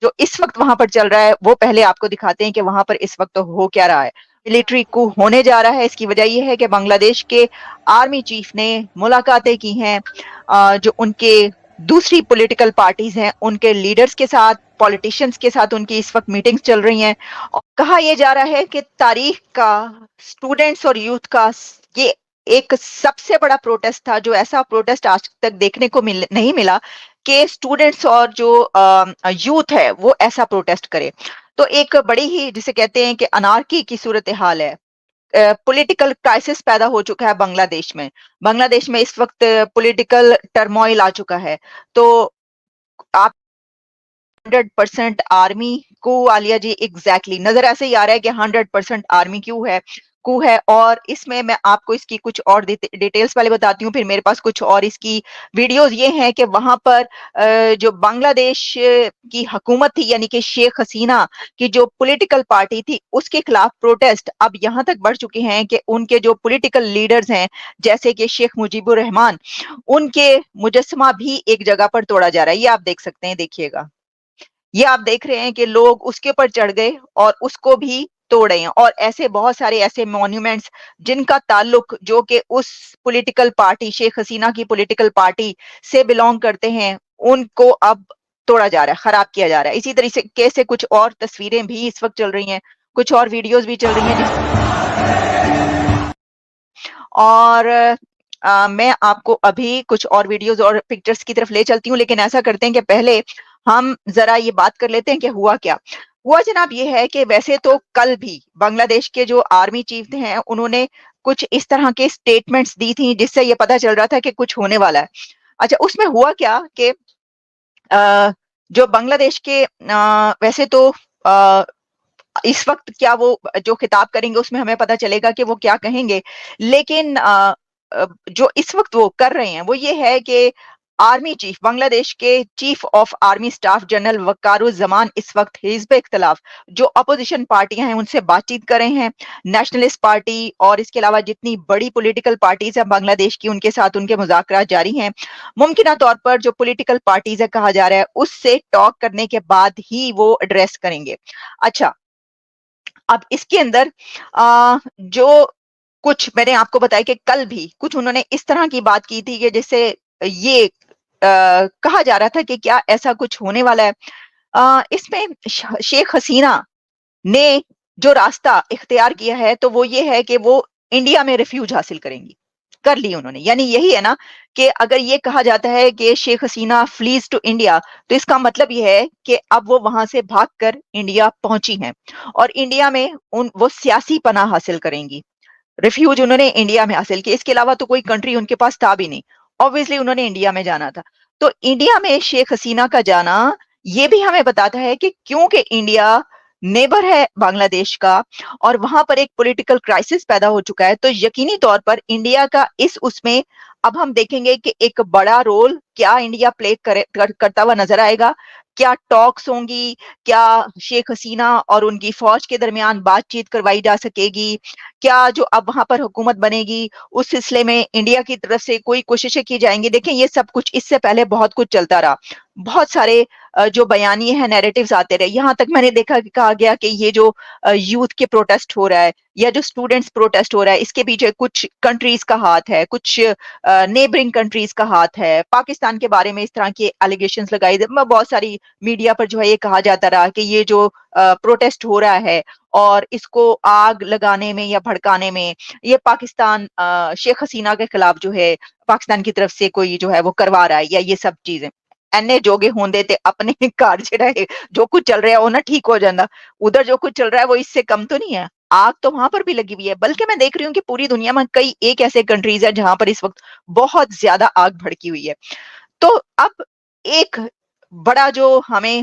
جو اس وقت وہاں پر چل رہا ہے وہ پہلے آپ کو دکھاتے ہیں کہ وہاں پر اس وقت ہو کیا رہا ہے. ملٹری کو ہونے جا رہا ہے. اس کی وجہ یہ ہے کہ بنگلہ دیش کے آرمی چیف نے ملاقاتیں کی ہیں جو ان کے دوسری پولیٹیکل پارٹیز ہیں ان کے لیڈرز کے ساتھ, پولیٹیشنز کے ساتھ ان کی اس وقت میٹنگز چل رہی ہیں. اور کہا یہ جا رہا ہے کہ تاریخ کا, اسٹوڈنٹس اور یوتھ کا یہ ایک سب سے بڑا پروٹیسٹ تھا, جو ایسا پروٹیسٹ آج تک دیکھنے کو نہیں ملا کہ اسٹوڈنٹس اور جو یوتھ ہے وہ ایسا پروٹیسٹ کرے. تو ایک بڑی ہی جسے کہتے ہیں کہ انارکی کی صورتحال ہے. پولیٹیکل کرائسس پیدا ہو چکا ہے بنگلہ دیش میں. بنگلہ دیش میں اس وقت پولیٹیکل ٹرموائل آ چکا ہے. تو آپ 100% آرمی کو عالیہ جی ایگزیکٹلی نظر ایسے ہی آ رہا ہے کہ 100% آرمی کو ہے. اور اس میں آپ کو اس کی کچھ اور ڈیٹیلز پہلے بتاتی ہوں, پھر میرے پاس کچھ اور اس کی ویڈیوز یہ ہیں کہ وہاں پر جو بنگلہ دیش کی حکومت تھی یعنی کہ شیخ حسینہ کی جو پولیٹیکل پارٹی تھی اس کے خلاف پروٹیسٹ اب یہاں تک بڑھ چکے ہیں کہ ان کے جو پولیٹیکل لیڈرز ہیں جیسے کہ شیخ مجیب الرحمان, ان کے مجسمہ بھی ایک جگہ پر توڑا جا رہا ہے. یہ آپ دیکھ سکتے ہیں, دیکھیے گا, یہ آپ دیکھ رہے ہیں کہ لوگ اس کے اوپر چڑھ گئے اور اس کو بھی توڑے ہیں. اور ایسے بہت سارے ایسے مونیومنٹس جن کا تعلق جو کہ اس پولیٹیکل پارٹی شیخ حسینہ کی پولیٹیکل پارٹی سے بلونگ کرتے ہیں ان کو اب توڑا جا رہا ہے, خراب کیا جا رہا ہے. اسی طریقے سے کچھ اور تصویریں بھی اس وقت چل رہی ہیں, کچھ اور ویڈیوز بھی چل رہی ہیں اور میں آپ کو ابھی کچھ اور ویڈیوز اور پکچرز کی طرف لے چلتی ہوں, لیکن ایسا کرتے ہیں کہ پہلے ہم ذرا یہ بات کر لیتے ہیں کہ ہوا کیا ہوا. جناب یہ ہے کہ ویسے تو کل بھی بنگلہ دیش کے جو آرمی چیف ہیں انہوں نے کچھ اس طرح کے سٹیٹمنٹس دی تھیں جس سے یہ پتا چل رہا تھا کہ کچھ ہونے والا ہے. اچھا, اس میں ہوا کیا کہ جو بنگلہ دیش کے ویسے تو اس وقت کیا وہ جو خطاب کریں گے اس میں ہمیں پتا چلے گا کہ وہ کیا کہیں گے, لیکن جو اس وقت وہ کر رہے ہیں وہ یہ ہے کہ آرمی چیف بنگلہ دیش کے chief of army staff general Waqar Uzzaman اس وقت حزب اختلاف جو اپوزیشن پارٹیاں ہیں ان سے بات چیت کر رہے ہیں. نیشنلسٹ پارٹی اور اس کے علاوہ جتنی بڑی پولیٹیکل پارٹیز ہیں بنگلہ دیش کی ان کے ساتھ ان کے مذاکرات جاری ہیں. ممکنہ طور پر جو پولیٹیکل پارٹیز ہے کہا جا رہا ہے اس سے ٹاک کرنے کے بعد ہی وہ ایڈریس کریں گے. اچھا, اب اس کے اندر جو کچھ میں نے آپ کو بتایا کہ کل بھی کچھ انہوں نے اس طرح کی بات کی تھی کہ جس سے یہ کہا جا رہا تھا کہ کیا ایسا کچھ ہونے والا ہے. اس میں شیخ حسینہ نے جو راستہ اختیار کیا ہے تو وہ یہ ہے کہ وہ انڈیا میں ریفیوج حاصل کریں گی. کر لی انہوں نے, یعنی یہی ہے نا کہ اگر یہ کہا جاتا ہے کہ شیخ حسینہ فلیز ٹو انڈیا تو اس کا مطلب یہ ہے کہ اب وہ وہاں سے بھاگ کر انڈیا پہنچی ہیں اور انڈیا میں وہ سیاسی پناہ حاصل کریں گی. ریفیوج انہوں نے انڈیا میں حاصل کی, اس کے علاوہ تو کوئی کنٹری ان کے پاس تھا بھی نہیں. obviously انہوں نے انڈیا میں جانا تھا. تو انڈیا میں شیخ حسینہ کا جانا یہ بھی ہمیں بتاتا ہے کہ کیونکہ انڈیا نیبر ہے بنگلہ دیش کا اور وہاں پر ایک پولیٹیکل کرائسس پیدا ہو چکا ہے تو یقینی طور پر انڈیا کا اس میں اب ہم دیکھیں گے کہ ایک بڑا رول کیا انڈیا پلے کرتا ہوا نظر آئے گا. کیا ٹاکس ہوں گی, کیا شیخ حسینہ اور ان کی فوج کے درمیان بات چیت کروائی جا سکے گی, کیا جو اب وہاں پر حکومت بنے گی اس سلسلے میں انڈیا کی طرف سے کوئی کوششیں کی جائیں گی. دیکھیں یہ سب کچھ اس سے پہلے بہت کچھ چلتا رہا, بہت سارے جو بیانیے ہیں نیریٹیوز آتے رہے. یہاں تک میں نے دیکھا کہ کہا گیا کہ یہ جو یوتھ کے پروٹیسٹ ہو رہا ہے یا جو اسٹوڈنٹس پروٹیسٹ ہو رہا ہے اس کے پیچھے کچھ کنٹریز کا ہاتھ ہے, کچھ نیبرنگ کنٹریز کا ہاتھ ہے. پاکستان کے بارے میں اس طرح کے الیگیشنز لگائی بہت ساری میڈیا پر جو ہے یہ کہا جاتا رہا کہ یہ جو پروٹیسٹ ہو رہا ہے اور اس کو آگ لگانے میں یا بھڑکانے میں یہ پاکستان شیخ حسینہ کے خلاف جو ہے پاکستان کی طرف سے کوئی جو ہے وہ کروا رہا ہے یا یہ سب چیزیں اینے جوگے ہوندے تے اپنے کار جڑا ہے جو کچھ چل رہا ہے وہ نہ ٹھیک ہو جاندہ. ادھر جو کچھ چل رہا ہے وہ اس سے کم تو نہیں ہے. آگ تو وہاں پر بھی لگی ہوئی ہے, بلکہ میں دیکھ رہی ہوں کہ پوری دنیا میں کئی ایک ایسے کنٹریز ہیں جہاں پر اس وقت بہت زیادہ آگ بھڑکی ہوئی ہے. تو اب ایک بڑا جو ہمیں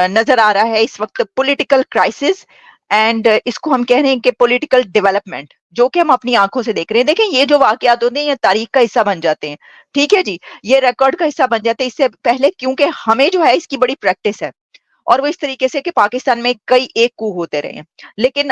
نظر آ رہا ہے اس وقت پولیٹیکل کرائسس اینڈ اس کو ہم کہہ رہے ہیں کہ پولیٹیکل ڈیولپمنٹ جو کہ ہم اپنی آنکھوں سے دیکھ رہے ہیں. دیکھیں یہ جو واقعات ہوتے ہیں یہ تاریخ کا حصہ بن جاتے ہیں, ٹھیک ہے جی, یہ ریکارڈ کا حصہ بن جاتے ہیں اس سے پہلے کیونکہ ہمیں جو ہے اس کی بڑی پریکٹس ہے اور وہ اس طریقے سے کہ پاکستان میں کئی ایک کو ہوتے رہے ہیں. لیکن